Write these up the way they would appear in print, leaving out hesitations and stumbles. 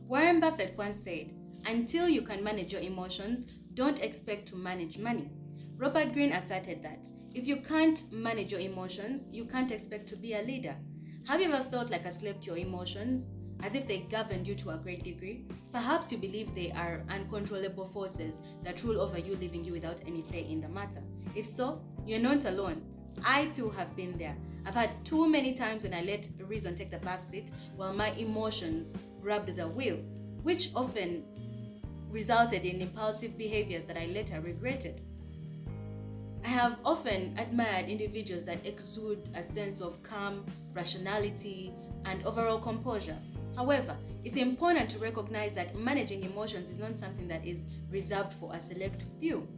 Warren Buffett once said, "Until you can manage your emotions, don't expect to manage money." Robert Greene asserted that if you can't manage your emotions, you can't expect to be a leader. Have you ever felt like a slave to your emotions, as if they governed you to a great degree? Perhaps you believe they are uncontrollable forces that rule over you, leaving you without any say in the matter. If so, you're not alone. I too have been there. I've had too many times when I let reason take the backseat while my emotions grabbed the wheel, which often resulted in impulsive behaviors that I later regretted. I have often admired individuals that exude a sense of calm, rationality, and overall composure. However, it's important to recognize that managing emotions is not something that is reserved for a select few.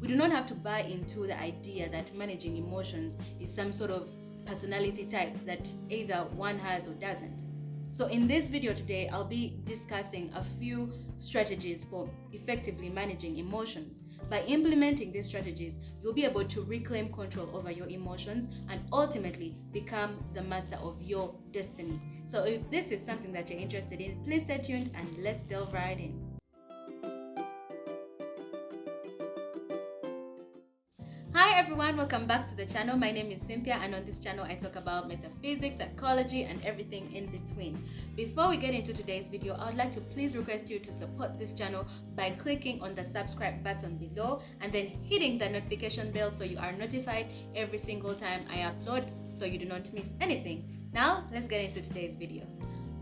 We do not have to buy into the idea that managing emotions is some sort of personality type that either one has or doesn't. So in this video today, I'll be discussing a few strategies for effectively managing emotions. By implementing these strategies, you'll be able to reclaim control over your emotions and ultimately become the master of your destiny. So if this is something that you're interested in, please stay tuned and let's delve right in. Hi everyone, welcome back to the channel. My name is Cynthia, and on this channel I talk about metaphysics, psychology, and everything in between. Before we get into today's video, I would like to please request you to support this channel by clicking on the subscribe button below and then hitting the notification bell so you are notified every single time I upload, so you do not miss anything. Now let's get into today's video.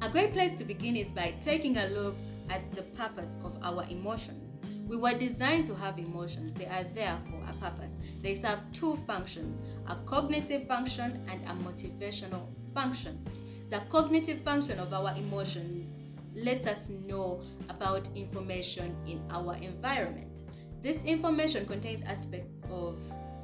A great place to begin is by taking a look at the purpose of our emotions. We were designed to have emotions. They are there for a purpose. They serve two functions, a cognitive function and a motivational function. The cognitive function of our emotions lets us know about information in our environment. This information contains aspects of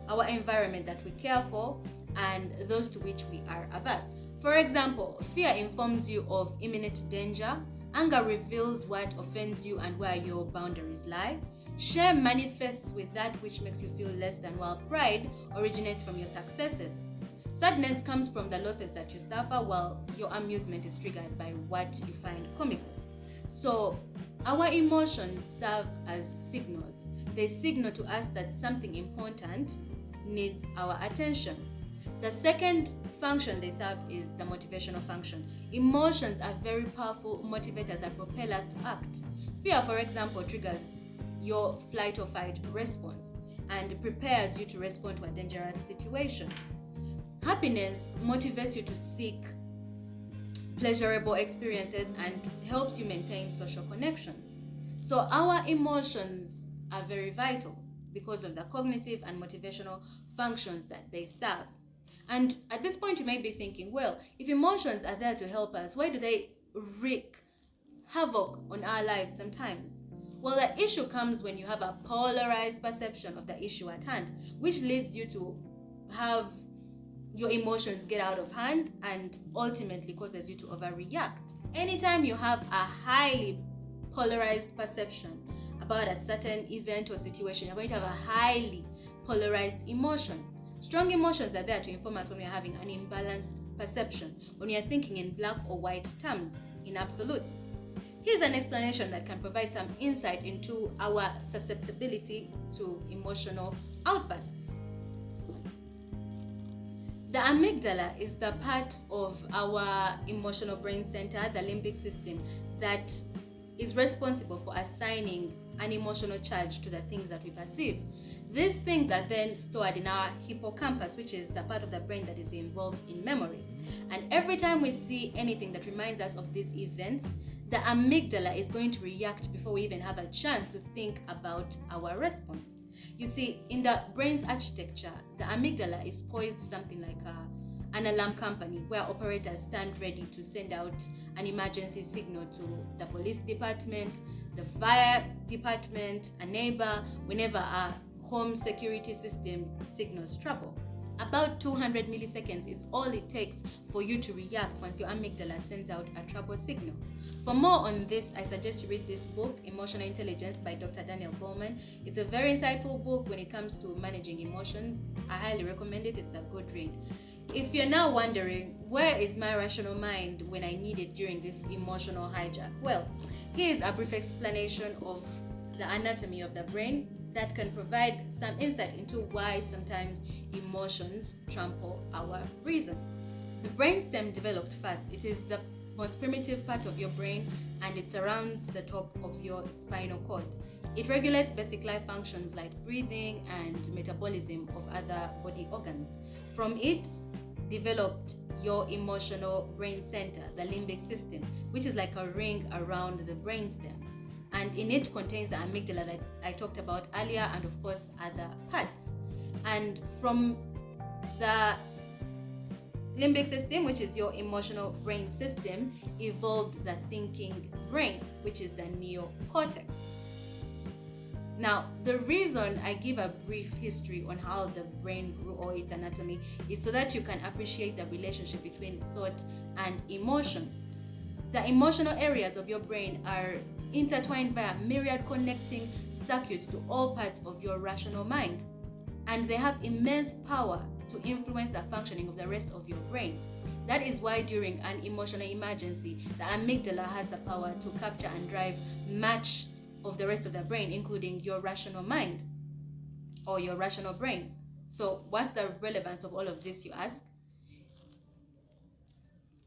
our environment that we care for and those to which we are averse. For example, fear informs you of imminent danger. Anger reveals what offends you and where your boundaries lie. Shame manifests with that which makes you feel less than, while pride originates from your successes. Sadness comes from the losses that you suffer, while your amusement is triggered by what you find comical. So, our emotions serve as signals. They signal to us that something important needs our attention. The second function they serve is the motivational function. Emotions are very powerful motivators that propel us to act. Fear, for example, triggers your flight or fight response and prepares you to respond to a dangerous situation. Happiness motivates you to seek pleasurable experiences and helps you maintain social connections. So our emotions are very vital because of the cognitive and motivational functions that they serve. And at this point, you may be thinking, well, if emotions are there to help us, why do they wreak havoc on our lives sometimes? Well, the issue comes when you have a polarized perception of the issue at hand, which leads you to have your emotions get out of hand and ultimately causes you to overreact. Anytime you have a highly polarized perception about a certain event or situation, you're going to have a highly polarized emotion. Strong emotions are there to inform us when we are having an imbalanced perception, when we are thinking in black or white terms, in absolutes. Here's an explanation that can provide some insight into our susceptibility to emotional outbursts. The amygdala is the part of our emotional brain center, the limbic system, that is responsible for assigning an emotional charge to the things that we perceive. These things are then stored in our hippocampus, which is the part of the brain that is involved in memory. And every time we see anything that reminds us of these events, the amygdala is going to react before we even have a chance to think about our response. You see, in the brain's architecture, the amygdala is poised something like an alarm company where operators stand ready to send out an emergency signal to the police department, the fire department, a neighbor, whenever a home security system signals trouble. About 200 milliseconds is all it takes for you to react once your amygdala sends out a trouble signal. For more on this, I suggest you read this book, Emotional Intelligence by Dr. Daniel Goleman. It's a very insightful book when it comes to managing emotions. I highly recommend it. It's a good read. If you're now wondering, where is my rational mind when I need it during this emotional hijack? Well, Here is a brief explanation of the anatomy of the brain that can provide some insight into why sometimes emotions trample our reason. The brainstem developed first. It is the most primitive part of your brain, and it surrounds the top of your spinal cord. It regulates basic life functions like breathing and metabolism of other body organs. From it developed your emotional brain center, the limbic system, which is like a ring around the brainstem. And in it contains the amygdala that I talked about earlier, and of course other parts. And from the limbic system, which is your emotional brain system, evolved the thinking brain, which is the neocortex. Now, the reason I give a brief history on how the brain grew or its anatomy is so that you can appreciate the relationship between thought and emotion. The emotional areas of your brain are intertwined via myriad connecting circuits to all parts of your rational mind, and they have immense power to influence the functioning of the rest of your brain. That is why during an emotional emergency, the amygdala has the power to capture and drive much of the rest of the brain, including your rational mind or your rational brain. So what's the relevance of all of this, you ask?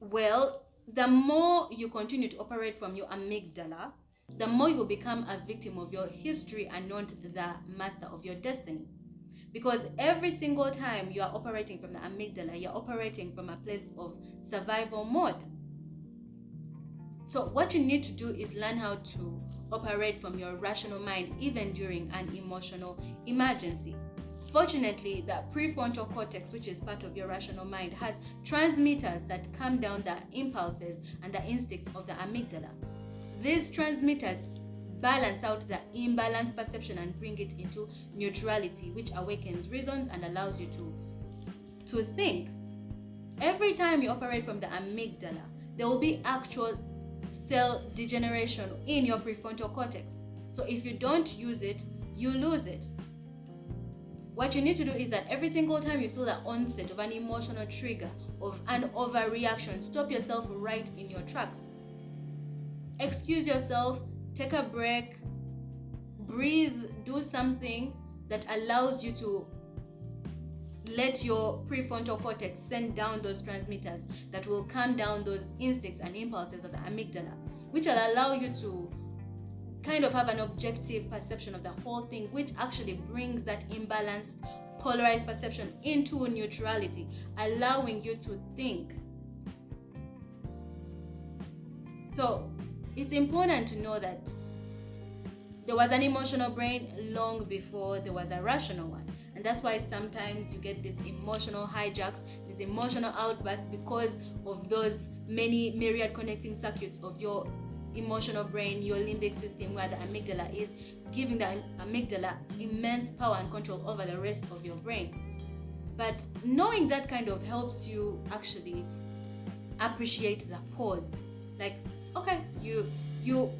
Well, the more you continue to operate from your amygdala, the more you become a victim of your history and not the master of your destiny. Because every single time you are operating from the amygdala, you're operating from a place of survival mode. So what you need to do is learn how to operate from your rational mind even during an emotional emergency. Fortunately, the prefrontal cortex, which is part of your rational mind, has transmitters that calm down the impulses and the instincts of the amygdala. These transmitters balance out the imbalanced perception and bring it into neutrality, which awakens reasons and allows you to think. Every time you operate from the amygdala, there will be actual cell degeneration in your prefrontal cortex. So if you don't use it, you lose it. What you need to do is that every single time you feel the onset of an emotional trigger, of an overreaction, stop yourself right in your tracks. Excuse yourself, take a break, breathe, do something that allows you to let your prefrontal cortex send down those transmitters that will calm down those instincts and impulses of the amygdala, which will allow you to kind of have an objective perception of the whole thing, which actually brings that imbalanced, polarized perception into neutrality, allowing you to think. So it's important to know that there was an emotional brain long before there was a rational one. And that's why sometimes you get these emotional hijacks, these emotional outbursts, because of those many myriad connecting circuits of your emotional brain, your limbic system, where the amygdala is, giving the amygdala immense power and control over the rest of your brain. But knowing that kind of helps you actually appreciate the pause. Like, okay, you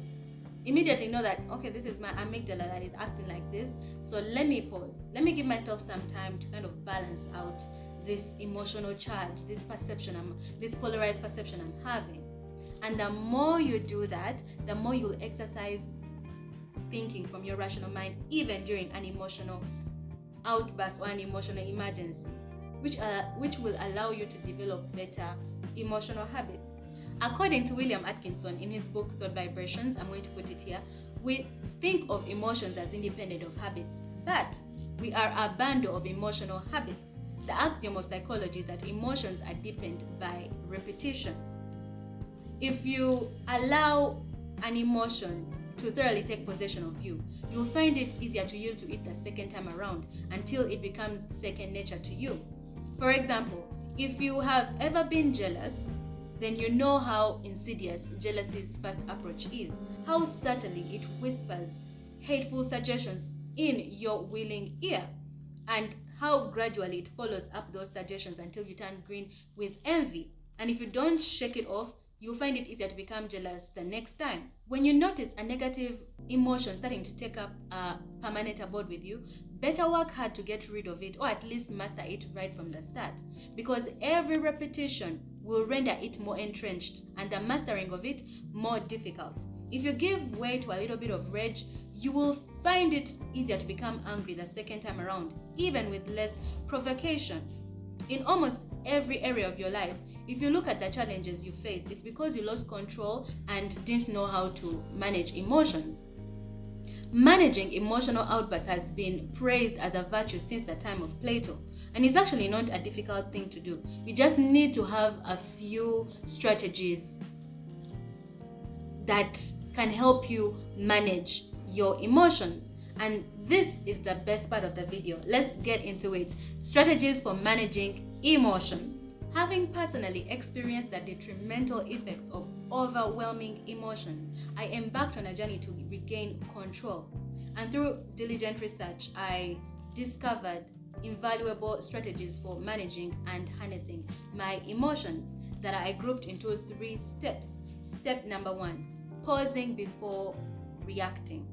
immediately know that, okay, this is my amygdala that is acting like this, so let me pause. Let me give myself some time to kind of balance out this emotional charge, this perception, this polarized perception I'm having. And the more you do that, the more you'll exercise thinking from your rational mind, even during an emotional outburst or an emotional emergency, which will allow you to develop better emotional habits. According to William Atkinson in his book Thought Vibrations, I'm going to put it here, we think of emotions as independent of habits, but we are a bundle of emotional habits. The axiom of psychology is that emotions are deepened by repetition. If you allow an emotion to thoroughly take possession of you, you'll find it easier to yield to it the second time around until it becomes second nature to you. For example, if you have ever been jealous, then you know how insidious jealousy's first approach is, how subtly it whispers hateful suggestions in your willing ear, and how gradually it follows up those suggestions until you turn green with envy. And if you don't shake it off, you'll find it easier to become jealous the next time. When you notice a negative emotion starting to take up a permanent abode with you, better work hard to get rid of it, or at least master it right from the start, because every repetition will render it more entrenched and the mastering of it more difficult. If you give way to a little bit of rage, you will find it easier to become angry the second time around, even with less provocation. In almost every area of your life, if you look at the challenges you face, it's because you lost control and didn't know how to manage emotions. Managing emotional outbursts has been praised as a virtue since the time of Plato, and it's actually not a difficult thing to do. You just need to have a few strategies that can help you manage your emotions. And this is the best part of the video. Let's get into it. Strategies for managing emotions. Having personally experienced the detrimental effects of overwhelming emotions, I embarked on a journey to regain control. And through diligent research, I discovered invaluable strategies for managing and harnessing my emotions that I grouped into 3 steps. Step number 1, pausing before reacting.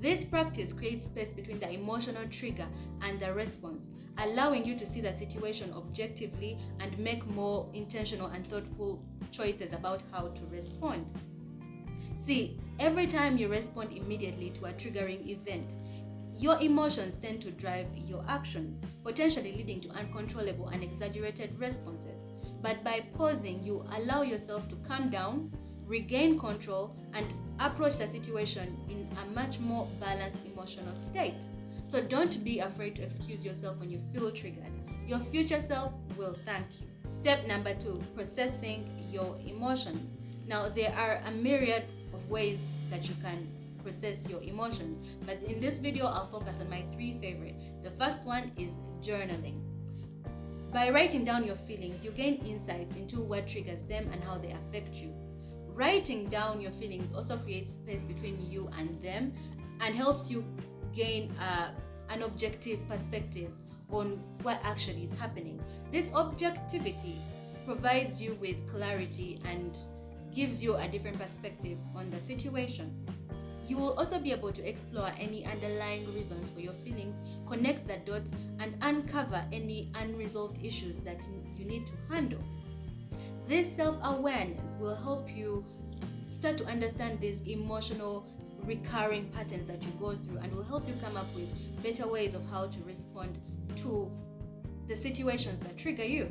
This practice creates space between the emotional trigger and the response, allowing you to see the situation objectively and make more intentional and thoughtful choices about how to respond. See, every time you respond immediately to a triggering event, your emotions tend to drive your actions, potentially leading to uncontrollable and exaggerated responses. But by pausing, you allow yourself to calm down, regain control, and approach the situation in a much more balanced emotional state. So don't be afraid to excuse yourself when you feel triggered. Your future self will thank you. Step number 2, processing your emotions. Now, there are a myriad of ways that you can process your emotions, but in this video I'll focus on my 3 favorite. The first one is journaling. By writing down your feelings, you gain insights into what triggers them and how they affect you. Writing down your feelings also creates space between you and them and helps you gain an objective perspective on what actually is happening. This objectivity provides you with clarity and gives you a different perspective on the situation. You will also be able to explore any underlying reasons for your feelings, connect the dots, and uncover any unresolved issues that you need to handle. This self-awareness will help you start to understand these emotional recurring patterns that you go through and will help you come up with better ways of how to respond to the situations that trigger you.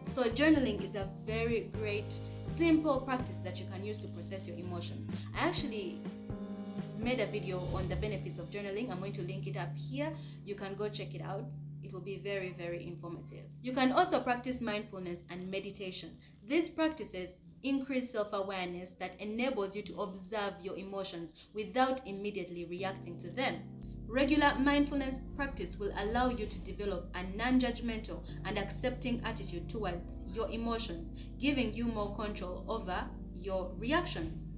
So journaling is a very great, simple practice that you can use to process your emotions. I actually made a video on the benefits of journaling. I'm going to link it up here. You can go check it out. It will be very, very informative. You can also practice mindfulness and meditation. These practices increase self-awareness that enables you to observe your emotions without immediately reacting to them. Regular mindfulness practice will allow you to develop a non-judgmental and accepting attitude towards your emotions, giving you more control over your reactions.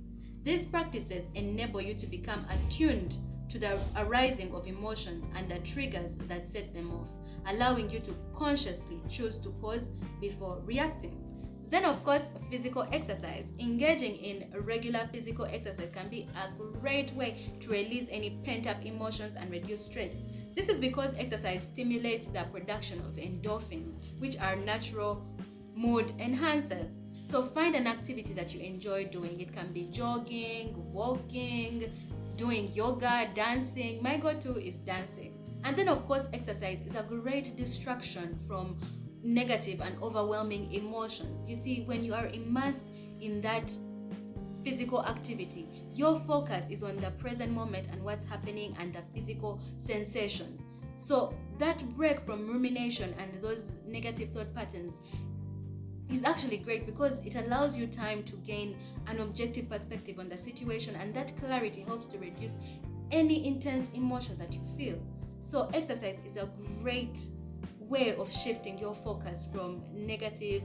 These practices enable you to become attuned to the arising of emotions and the triggers that set them off, allowing you to consciously choose to pause before reacting. Then, of course, physical exercise. Engaging in regular physical exercise can be a great way to release any pent-up emotions and reduce stress. This is because exercise stimulates the production of endorphins, which are natural mood enhancers. So find an activity that you enjoy doing. It can be jogging, walking, doing yoga, dancing. My go-to is dancing. And then, of course, exercise is a great distraction from negative and overwhelming emotions. You see, when you are immersed in that physical activity, your focus is on the present moment and what's happening and the physical sensations. So that break from rumination and those negative thought patterns is actually great because it allows you time to gain an objective perspective on the situation, and that clarity helps to reduce any intense emotions that you feel. So exercise is a great way of shifting your focus from negative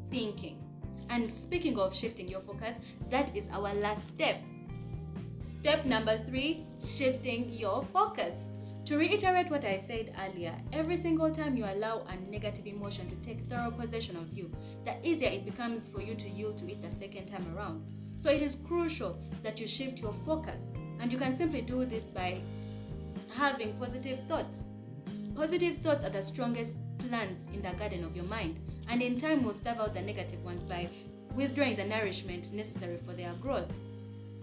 thinking. And speaking of shifting your focus, that is our last step. Step number 3, shifting your focus. To reiterate what I said earlier, every single time you allow a negative emotion to take thorough possession of you, the easier it becomes for you to yield to it the second time around. So it is crucial that you shift your focus, and you can simply do this by having positive thoughts. Positive thoughts are the strongest plants in the garden of your mind, and in time will starve out the negative ones by withdrawing the nourishment necessary for their growth.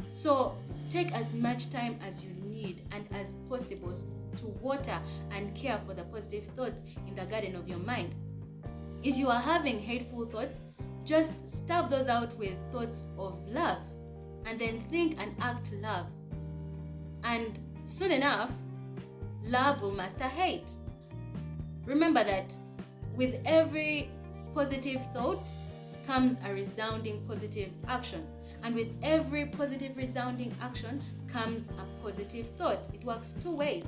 So take as much time as you need and as possible to water and care for the positive thoughts in the garden of your mind. If you are having hateful thoughts, just stuff those out with thoughts of love, and then think and act love. And soon enough, love will master hate. Remember that with every positive thought comes a resounding positive action. And with every positive resounding action comes a positive thought. It works two ways.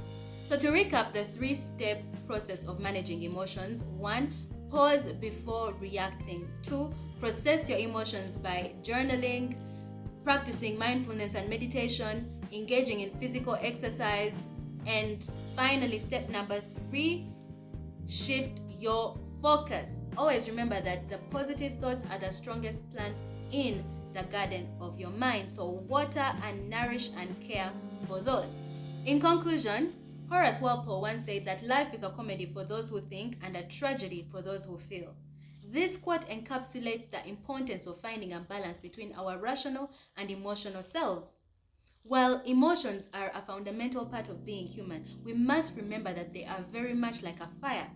So to recap the 3-step process of managing emotions: 1, pause before reacting. 2, process your emotions by journaling, practicing mindfulness and meditation, engaging in physical exercise, and finally, step number 3, shift your focus. Always remember that the positive thoughts are the strongest plants in the garden of your mind. So water and nourish and care for those. In conclusion, Horace Walpole once said that life is a comedy for those who think and a tragedy for those who feel. This quote encapsulates the importance of finding a balance between our rational and emotional selves. While emotions are a fundamental part of being human, we must remember that they are very much like a fire.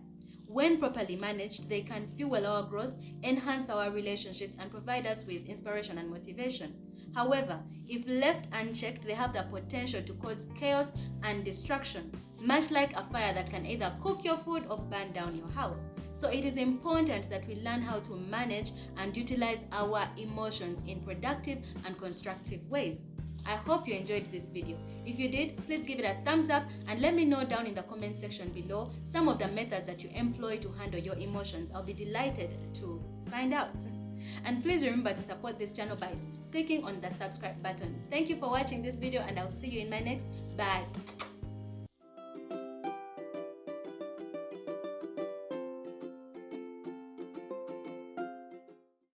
When properly managed, they can fuel our growth, enhance our relationships, and provide us with inspiration and motivation. However, if left unchecked, they have the potential to cause chaos and destruction, much like a fire that can either cook your food or burn down your house. So it is important that we learn how to manage and utilize our emotions in productive and constructive ways. I hope you enjoyed this video. If you did, please give it a thumbs up and let me know down in the comment section below some of the methods that you employ to handle your emotions. I'll be delighted to find out. And please remember to support this channel by clicking on the subscribe button. Thank you for watching this video, and I'll see you in my next. Bye.